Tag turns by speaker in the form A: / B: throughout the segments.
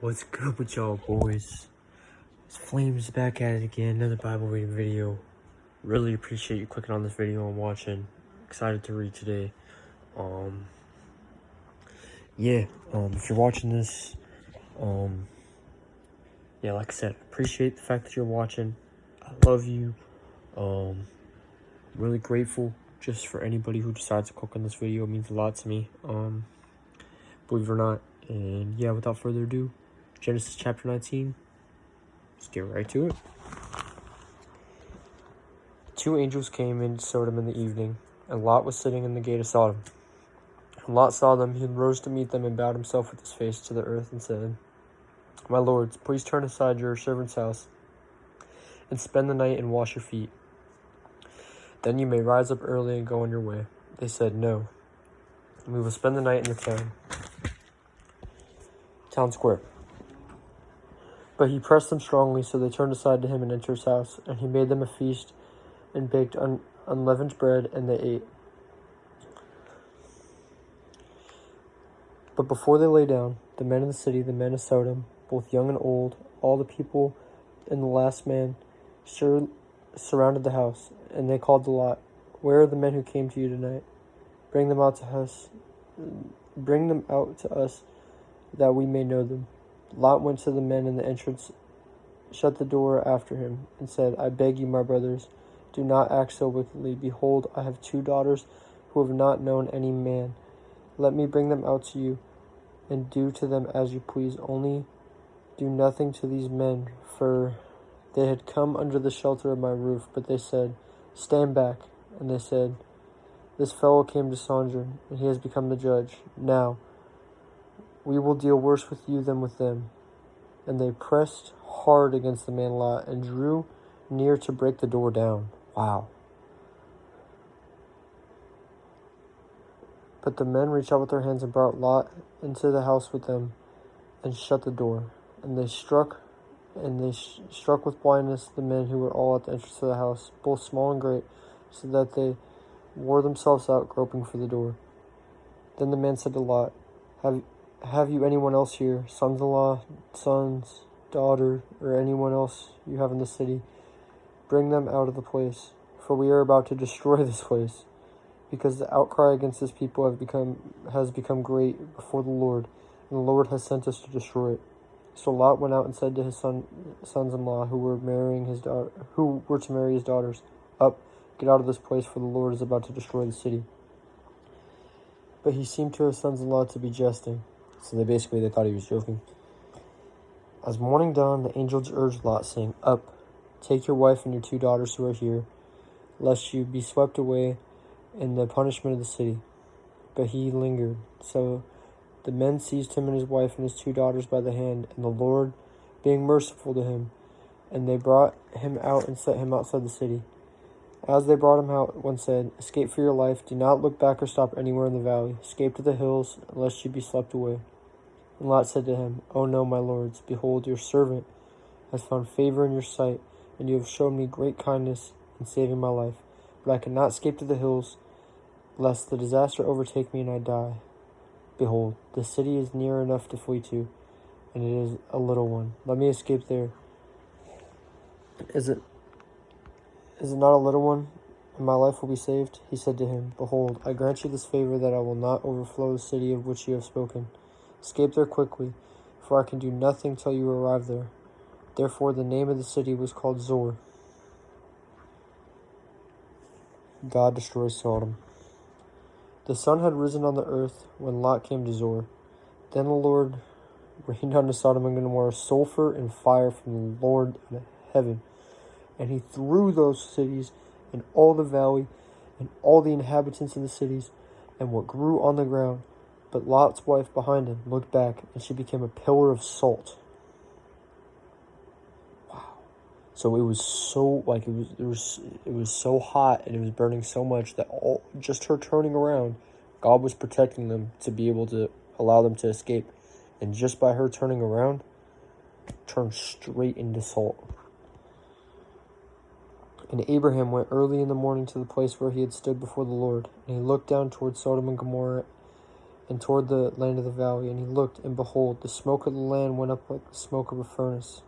A: What's good with y'all, boys? It's Flames back at it again, another Bible reading video. Really appreciate you clicking on this video and watching. Excited to read today. If you're watching this, like I said, appreciate the fact that you're watching. I love you. Really grateful just for anybody who decides to click on this video. It means a lot to me. Believe it or not. And yeah, without further ado, Genesis chapter 19. Let's get right to it. 2 angels came into Sodom in the evening, and Lot was sitting in the gate of Sodom. When Lot saw them, he rose to meet them and bowed himself with his face to the earth and said, "My lords, please turn aside your servant's house and spend the night and wash your feet. Then you may rise up early and go on your way." They said, "No, we will spend the night in the town square." But he pressed them strongly, so they turned aside to him and entered his house, and he made them a feast and baked unleavened bread, and they ate. But before they lay down, the men of the city, the men of Sodom, both young and old, all the people and the last man, surrounded the house, and they called to Lot, "Where are the men who came to you tonight? Bring them out to us. Bring them out to us, that we may know them." Lot went to the men in the entrance, shut the door after him, and said, "I beg you, my brothers, do not act so wickedly. Behold, I have 2 daughters who have not known any man. Let me bring them out to you, and do to them as you please. Only do nothing to these men, for they had come under the shelter of my roof." But they said, "Stand back." And they said, "This fellow came to sojourn, and he has become the judge. Now, we will deal worse with you than with them." And they pressed hard against the man Lot, and drew near to break the door down. Wow. But the men reached out with their hands and brought Lot into the house with them, and shut the door. And they struck with blindness the men who were all at the entrance of the house, both small and great, so that they wore themselves out groping for the door. Then the man said to Lot, Have you anyone else here, sons-in-law, sons, daughter, or anyone else you have in the city? Bring them out of the place, for we are about to destroy this place, because the outcry against this people has become great before the Lord, and the Lord has sent us to destroy it." So Lot went out and said to his sons-in-law who were to marry his daughters, "Up, get out of this place, for the Lord is about to destroy the city." But he seemed to his sons-in-law to be jesting, so they thought he was joking. As morning dawned, the angels urged Lot, saying, "Up, take your wife and your 2 daughters who are here, lest you be swept away in the punishment of the city." But he lingered. So the men seized him and his wife and his 2 daughters by the hand, and the Lord being merciful to him, and they brought him out and set him outside the city. As they brought him out, one said, "Escape for your life. Do not look back or stop anywhere in the valley. Escape to the hills, lest you be swept away." And Lot said to him, "Oh no, my lords, behold, your servant has found favor in your sight, and you have shown me great kindness in saving my life. But I cannot escape to the hills, lest the disaster overtake me and I die. Behold, the city is near enough to flee to, and it is a little one. Let me escape there. Is it not a little one, and my life will be saved?" He said to him, "Behold, I grant you this favor, that I will not overflow the city of which you have spoken. Escape there quickly, for I can do nothing till you arrive there." Therefore the name of the city was called Zoar. God destroys Sodom. The sun had risen on the earth when Lot came to Zoar. Then the Lord rained down to Sodom and Gomorrah sulfur and fire from the Lord in heaven. And he threw those cities and all the valley and all the inhabitants of the cities and what grew on the ground. But Lot's wife behind him looked back, and she became a pillar of salt. Wow. So it was so hot, and it was burning so much that just her turning around, God was protecting them to be able to allow them to escape. And just by her turning around, turned straight into salt. And Abraham went early in the morning to the place where he had stood before the Lord, and he looked down toward Sodom and Gomorrah and toward the land of the valley. And he looked, and behold, the smoke of the land went up like the smoke of a furnace.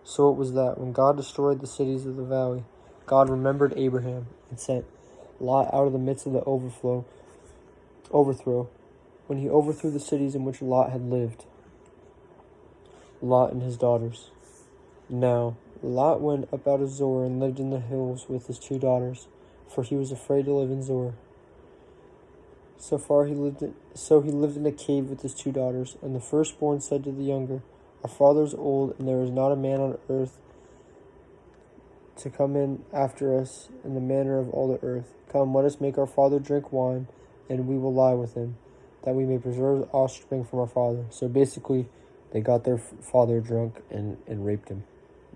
A: So it was that, when God destroyed the cities of the valley, God remembered Abraham, and sent Lot out of the midst of the overthrow, when he overthrew the cities in which Lot had lived, Lot and his daughters. Now Lot went up out of Zoar and lived in the hills with his 2 daughters, for he was afraid to live in Zoar. So he lived in a cave with his 2 daughters. And the firstborn said to the younger, Our father is old, and there is not a man on earth to come in after us in the manner of all the earth. Come, let us make our father drink wine, and we will lie with him, that we may preserve offspring from our father. So basically, they got their father drunk and raped him.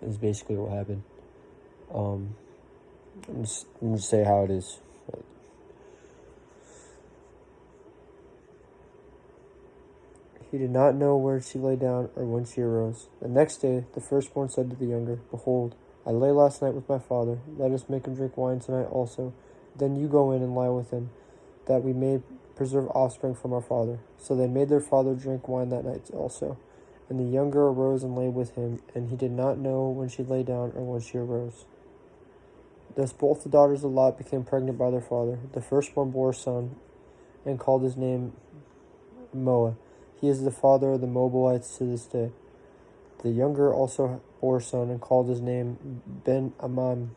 A: Is basically what happened. I'm just say how it is. He did not know where she lay down or when she arose. The next day, the firstborn said to the younger, Behold, I lay last night with my father. Let us make him drink wine tonight also. Then you go in and lie with him, that we may preserve offspring from our father. So they made their father drink wine that night also. And the younger arose and lay with him, and he did not know when she lay down or when she arose. Thus both the daughters of Lot became pregnant by their father. The firstborn bore a son, and called his name Moab. He is the father of the Moabites to this day. The younger also bore a son, and called his name Ben-Ammi.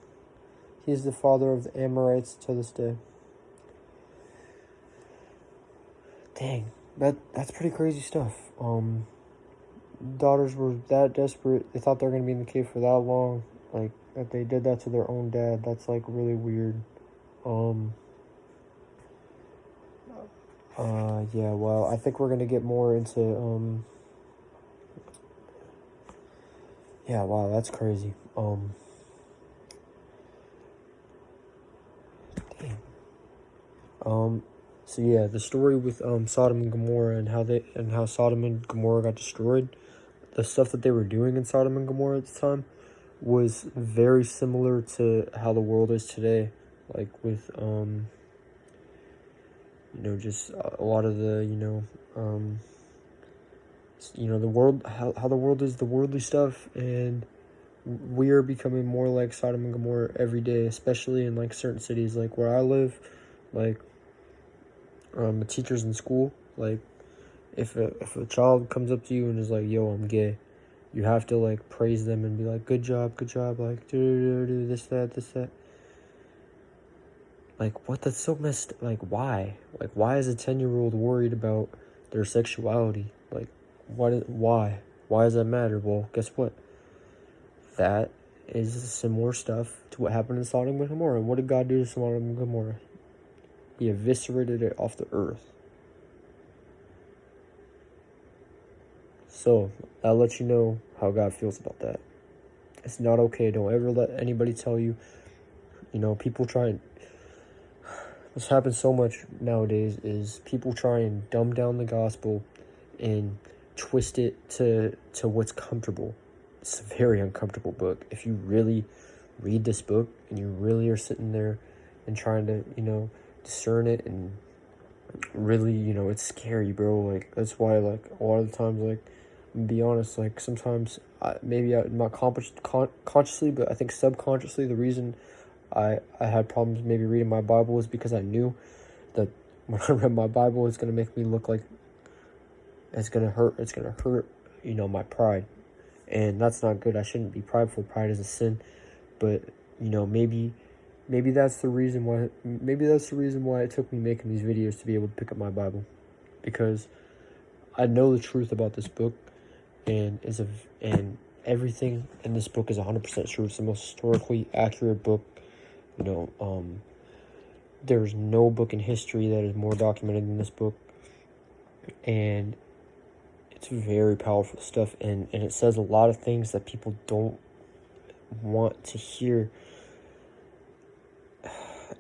A: He is the father of the Amorites to this day. Dang, that's pretty crazy stuff. Daughters were that desperate. They thought they were going to be in the cave for that long. Like, that they did that to their own dad. That's, like, really weird. Yeah, well, I think we're going to get more into, yeah, wow, that's crazy. Dang. So yeah, the story with, Sodom and Gomorrah and how Sodom and Gomorrah got destroyed, the stuff that they were doing in Sodom and Gomorrah at the time was very similar to how the world is today. Like with, just a lot of the, the world, how the world is, the worldly stuff, and we are becoming more like Sodom and Gomorrah every day, especially in, like, certain cities, like where I live, like, the teachers in school, like, if a child comes up to you and is like, yo, I'm gay, you have to, like, praise them and be like, good job, like, do this, that. Like, what? That's so messed. Like, why? Like, why is a 10-year-old worried about their sexuality? Like, why? Why does that matter? Well, guess what? That is similar stuff to what happened in Sodom and Gomorrah. And what did God do to Sodom and Gomorrah? He eviscerated it off the earth. So, that lets you know how God feels about that. It's not okay. Don't ever let anybody tell you, people try and... What's happened so much nowadays is people try and dumb down the gospel and twist it to what's comfortable. It's a very uncomfortable book. If you really read this book and you really are sitting there and trying to, discern it, and really, it's scary, bro. Like, that's why, like, a lot of the times, like, I'm gonna be honest, like, sometimes maybe I'm not consciously, but I think subconsciously the reason I had problems maybe reading my Bible was because I knew that when I read my Bible, it's going to make me look like it's going to hurt, my pride. And that's not good. I shouldn't be prideful. Pride is a sin. But, maybe that's the reason why, it took me making these videos, to be able to pick up my Bible. Because I know the truth about this book, and everything in this book is 100% true. It's the most historically accurate book. There's no book in history that is more documented than this book, and it's very powerful stuff, and it says a lot of things that people don't want to hear.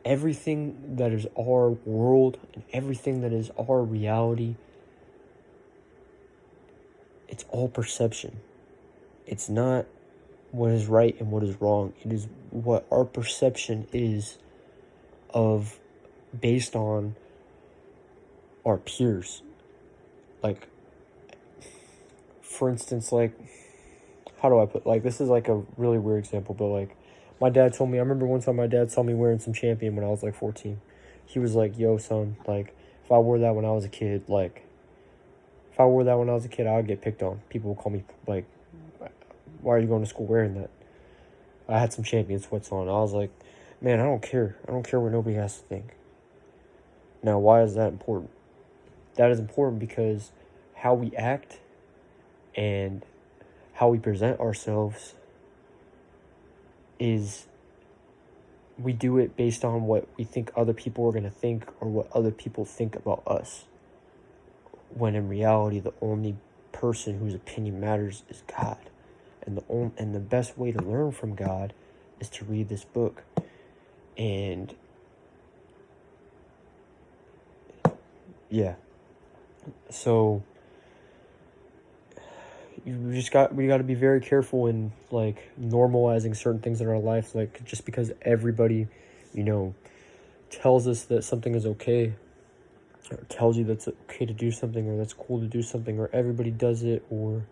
A: Everything that is our world and everything that is our reality, it's all perception. It's not what is right and what is wrong. It is what our perception is based on our peers. Like, for instance, like, how do I put, like, this is like a really weird example, but like, my dad told me, I remember one time my dad saw me wearing some Champion when I was like 14. He was like, yo, son, like, if I wore that when I was a kid, like, if I wore that when I was a kid, I would get picked on. People would call me, like, why are you going to school wearing that? I had some Champion sweats on. I was like, man, I don't care. I don't care what nobody has to think. Now, why is that important? That is important because how we act and how we present ourselves is, we do it based on what we think other people are going to think or what other people think about us. When in reality, the only person whose opinion matters is God. And the best way to learn from God is to read this book. And yeah. So we got to be very careful in like normalizing certain things in our life. Like, just because everybody, you know, tells us that something is okay, or tells you that's okay to do something, or that's cool to do something, or everybody does it, or,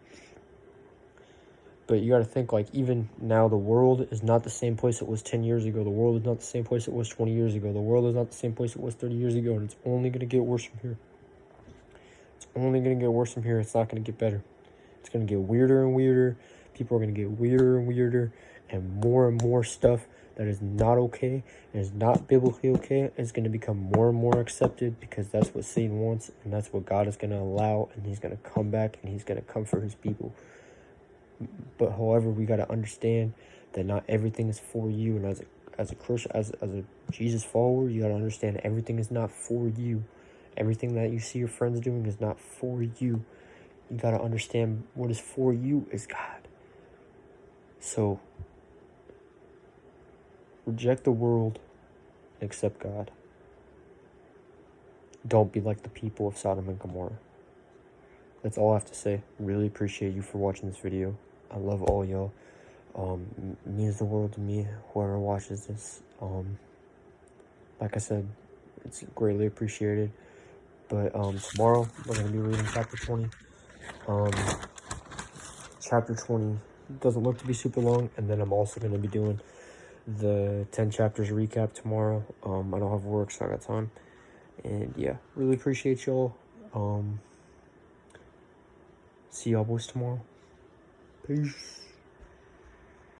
A: but you got to think, like, even now the world is not the same place it was 10 years ago. The world is not the same place it was 20 years ago. The world is not the same place it was 30 years ago, and it's only going to get worse from here. It's only going to get worse from here. It's not going to get better. It's going to get weirder and weirder. People are going to get weirder and weirder, and more stuff that is not okay and is not biblically okay is going to become more and more accepted, because that's what Satan wants, and that's what God is going to allow, and he's going to come back, and he's going to come for his people. But however, we got to understand that not everything is for you, and as a Christian, as a Jesus follower, you got to understand everything is not for you. Everything that you see your friends doing is not for you. You got to understand what is for you is God. So, reject the world and accept God. Don't be like the people of Sodom and Gomorrah. That's all I have to say. Really appreciate you for watching this video. I love all y'all. Means the world to me, whoever watches this. Like I said, it's greatly appreciated. But tomorrow we're going to be reading chapter 20. Chapter 20 doesn't look to be super long, and then I'm also going to be doing the 10 chapters recap tomorrow. I don't have work, so I got time. And yeah, really appreciate y'all. See y'all boys tomorrow. Peace.